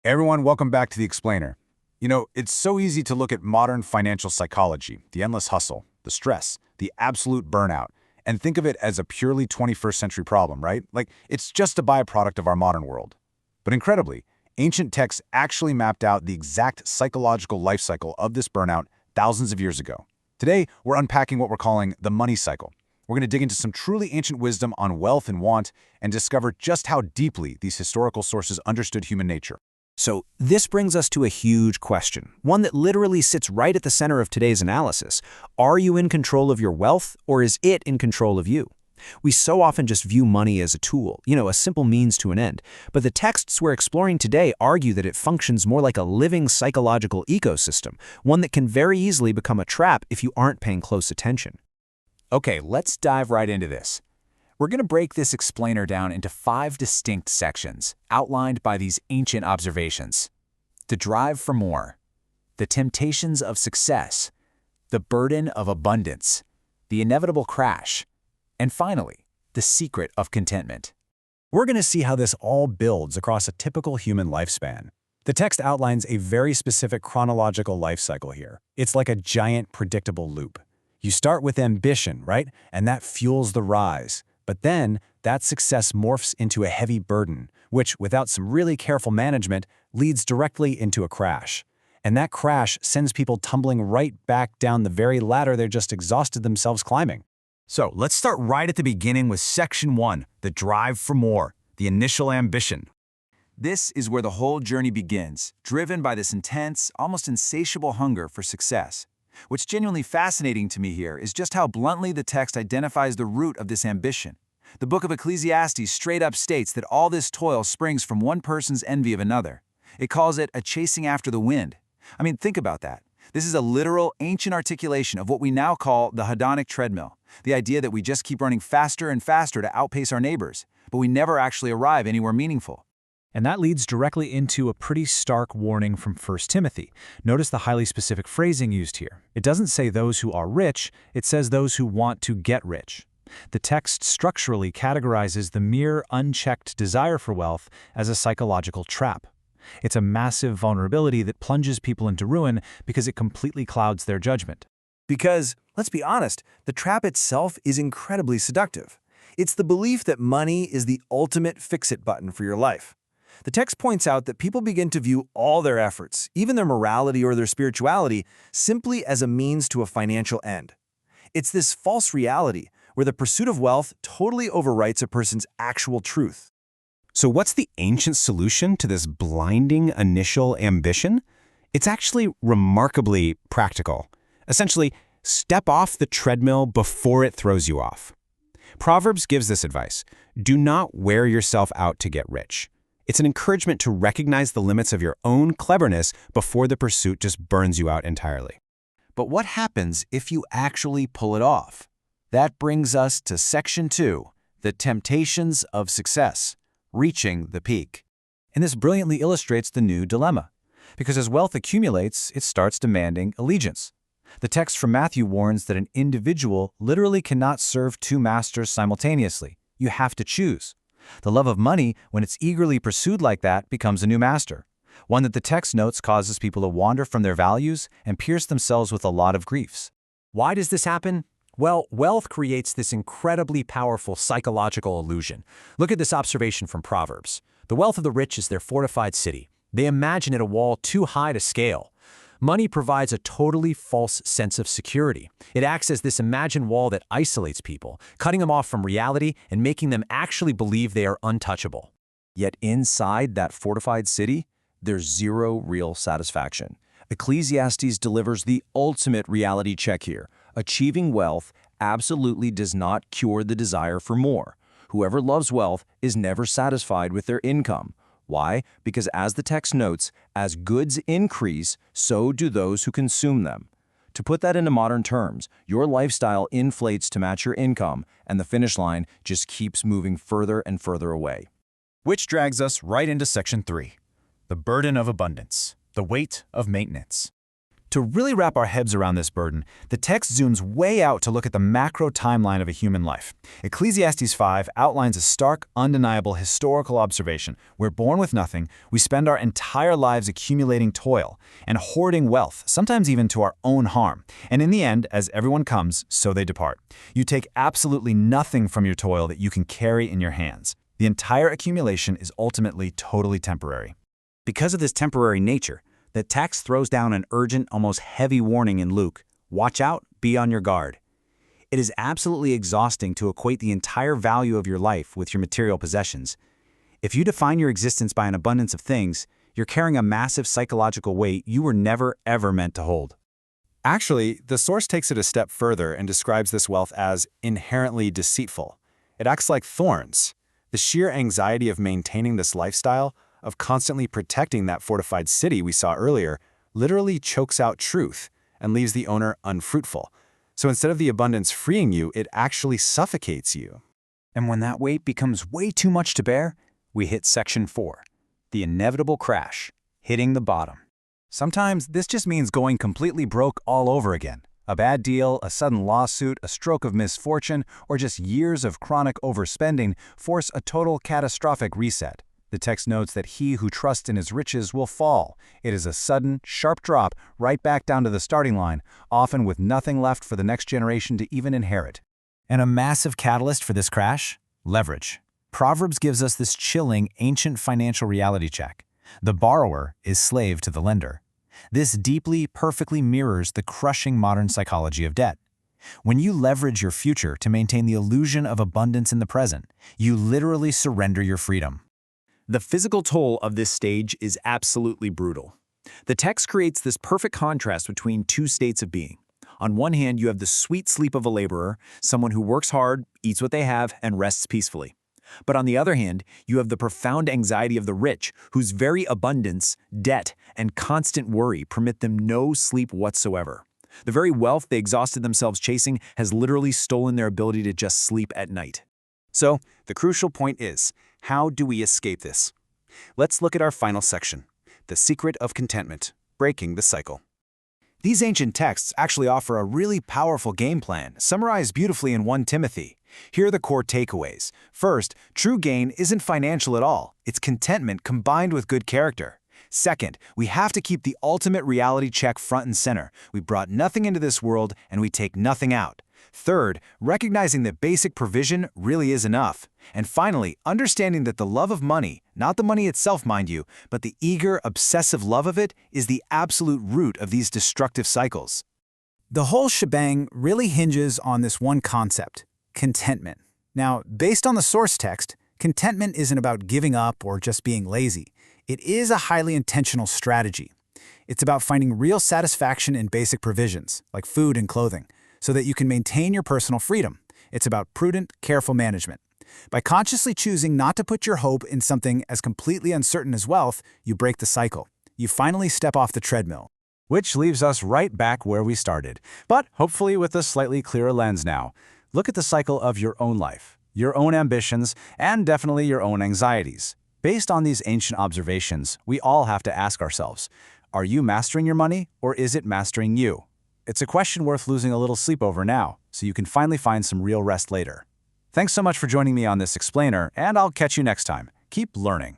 Everyone, welcome back to The Explainer. It's so easy to look at modern financial psychology, the endless hustle, the stress, the absolute burnout, and think of it as a purely 21st century problem, right? Like, it's just a byproduct of our modern world. But incredibly, ancient texts actually mapped out the exact psychological life cycle of this burnout thousands of years ago. Today, we're unpacking what we're calling the money cycle. We're going to dig into some truly ancient wisdom on wealth and want and discover just how deeply these historical sources understood human nature. So this brings us to a huge question, one that literally sits right at the center of today's analysis. Are you in control of your wealth, or is it in control of you? We so often just view money as a tool, a simple means to an end. But the texts we're exploring today argue that it functions more like a living psychological ecosystem, one that can very easily become a trap if you aren't paying close attention. Okay, let's dive right into this. We're going to break this explainer down into 5 distinct sections, outlined by these ancient observations. The drive for more, the temptations of success, the burden of abundance, the inevitable crash, and finally, the secret of contentment. We're going to see how this all builds across a typical human lifespan. The text outlines a very specific chronological life cycle here. It's like a giant predictable loop. You start with ambition, right? And that fuels the rise. But then, that success morphs into a heavy burden, which, without some really careful management, leads directly into a crash. And that crash sends people tumbling right back down the very ladder they just exhausted themselves climbing. So let's start right at the beginning with Section 1, the drive for more, the initial ambition. This is where the whole journey begins, driven by this intense, almost insatiable hunger for success. What's genuinely fascinating to me here is just how bluntly the text identifies the root of this ambition. The book of Ecclesiastes straight up states that all this toil springs from one person's envy of another. It calls it a chasing after the wind. I mean, think about that. This is a literal, ancient articulation of what we now call the hedonic treadmill, the idea that we just keep running faster and faster to outpace our neighbors, but we never actually arrive anywhere meaningful. And that leads directly into a pretty stark warning from 1 Timothy. Notice the highly specific phrasing used here. It doesn't say those who are rich, it says those who want to get rich. The text structurally categorizes the mere unchecked desire for wealth as a psychological trap. It's a massive vulnerability that plunges people into ruin because it completely clouds their judgment. Because, let's be honest, the trap itself is incredibly seductive. It's the belief that money is the ultimate fix-it button for your life. The text points out that people begin to view all their efforts, even their morality or their spirituality, simply as a means to a financial end. It's this false reality where the pursuit of wealth totally overwrites a person's actual truth. So what's the ancient solution to this blinding initial ambition? It's actually remarkably practical. Essentially, step off the treadmill before it throws you off. Proverbs gives this advice: do not wear yourself out to get rich. It's an encouragement to recognize the limits of your own cleverness before the pursuit just burns you out entirely. But what happens if you actually pull it off? That brings us to Section 2, the temptations of success, reaching the peak. And this brilliantly illustrates the new dilemma. Because as wealth accumulates, it starts demanding allegiance. The text from Matthew warns that an individual literally cannot serve 2 masters simultaneously. You have to choose. The love of money, when it's eagerly pursued like that, becomes a new master. One that the text notes causes people to wander from their values and pierce themselves with a lot of griefs. Why does this happen? Well, wealth creates this incredibly powerful psychological illusion. Look at this observation from Proverbs. The wealth of the rich is their fortified city. They imagine it a wall too high to scale. Money provides a totally false sense of security. It acts as this imagined wall that isolates people, cutting them off from reality and making them actually believe they are untouchable. Yet inside that fortified city, there's zero real satisfaction. Ecclesiastes delivers the ultimate reality check here. Achieving wealth absolutely does not cure the desire for more. Whoever loves wealth is never satisfied with their income. Why? Because as the text notes, as goods increase, so do those who consume them. To put that into modern terms, your lifestyle inflates to match your income, and the finish line just keeps moving further and further away. Which drags us right into Section 3, the burden of abundance, the weight of maintenance. To really wrap our heads around this burden, the text zooms way out to look at the macro timeline of a human life. Ecclesiastes 5 outlines a stark, undeniable historical observation. We're born with nothing, we spend our entire lives accumulating toil and hoarding wealth, sometimes even to our own harm. And in the end, as everyone comes, so they depart. You take absolutely nothing from your toil that you can carry in your hands. The entire accumulation is ultimately totally temporary. Because of this temporary nature, the text throws down an urgent, almost heavy warning in Luke: watch out, be on your guard. It is absolutely exhausting to equate the entire value of your life with your material possessions. If you define your existence by an abundance of things, you're carrying a massive psychological weight you were never, ever meant to hold. Actually, the source takes it a step further and describes this wealth as inherently deceitful. It acts like thorns. The sheer anxiety of maintaining this lifestyle, of constantly protecting that fortified city we saw earlier, literally chokes out truth and leaves the owner unfruitful. So instead of the abundance freeing you, it actually suffocates you. And when that weight becomes way too much to bear, we hit section 4, the inevitable crash, hitting the bottom. Sometimes this just means going completely broke all over again. A bad deal, a sudden lawsuit, a stroke of misfortune, or just years of chronic overspending force a total catastrophic reset. The text notes that he who trusts in his riches will fall. It is a sudden, sharp drop right back down to the starting line, often with nothing left for the next generation to even inherit. And a massive catalyst for this crash? Leverage. Proverbs gives us this chilling, ancient financial reality check. The borrower is slave to the lender. This deeply, perfectly mirrors the crushing modern psychology of debt. When you leverage your future to maintain the illusion of abundance in the present, you literally surrender your freedom. The physical toll of this stage is absolutely brutal. The text creates this perfect contrast between two states of being. On one hand, you have the sweet sleep of a laborer, someone who works hard, eats what they have, and rests peacefully. But on the other hand, you have the profound anxiety of the rich, whose very abundance, debt, and constant worry permit them no sleep whatsoever. The very wealth they exhausted themselves chasing has literally stolen their ability to just sleep at night. So, the crucial point is, how do we escape this? Let's look at our final section, the secret of contentment, breaking the cycle. These ancient texts actually offer a really powerful game plan, summarized beautifully in 1 Timothy. Here are the core takeaways. First, true gain isn't financial at all. It's contentment combined with good character. Second, we have to keep the ultimate reality check front and center. We brought nothing into this world, and we take nothing out. Third, recognizing that basic provision really is enough. And finally, understanding that the love of money, not the money itself, mind you, but the eager, obsessive love of it, is the absolute root of these destructive cycles. The whole shebang really hinges on this one concept: contentment. Now, based on the source text, contentment isn't about giving up or just being lazy. It is a highly intentional strategy. It's about finding real satisfaction in basic provisions, like food and clothing, so that you can maintain your personal freedom. It's about prudent, careful management. By consciously choosing not to put your hope in something as completely uncertain as wealth, you break the cycle. You finally step off the treadmill. Which leaves us right back where we started, but hopefully with a slightly clearer lens now. Look at the cycle of your own life, your own ambitions, and definitely your own anxieties. Based on these ancient observations, we all have to ask ourselves, are you mastering your money, or is it mastering you? It's a question worth losing a little sleep over now, so you can finally find some real rest later. Thanks so much for joining me on this explainer, and I'll catch you next time. Keep learning.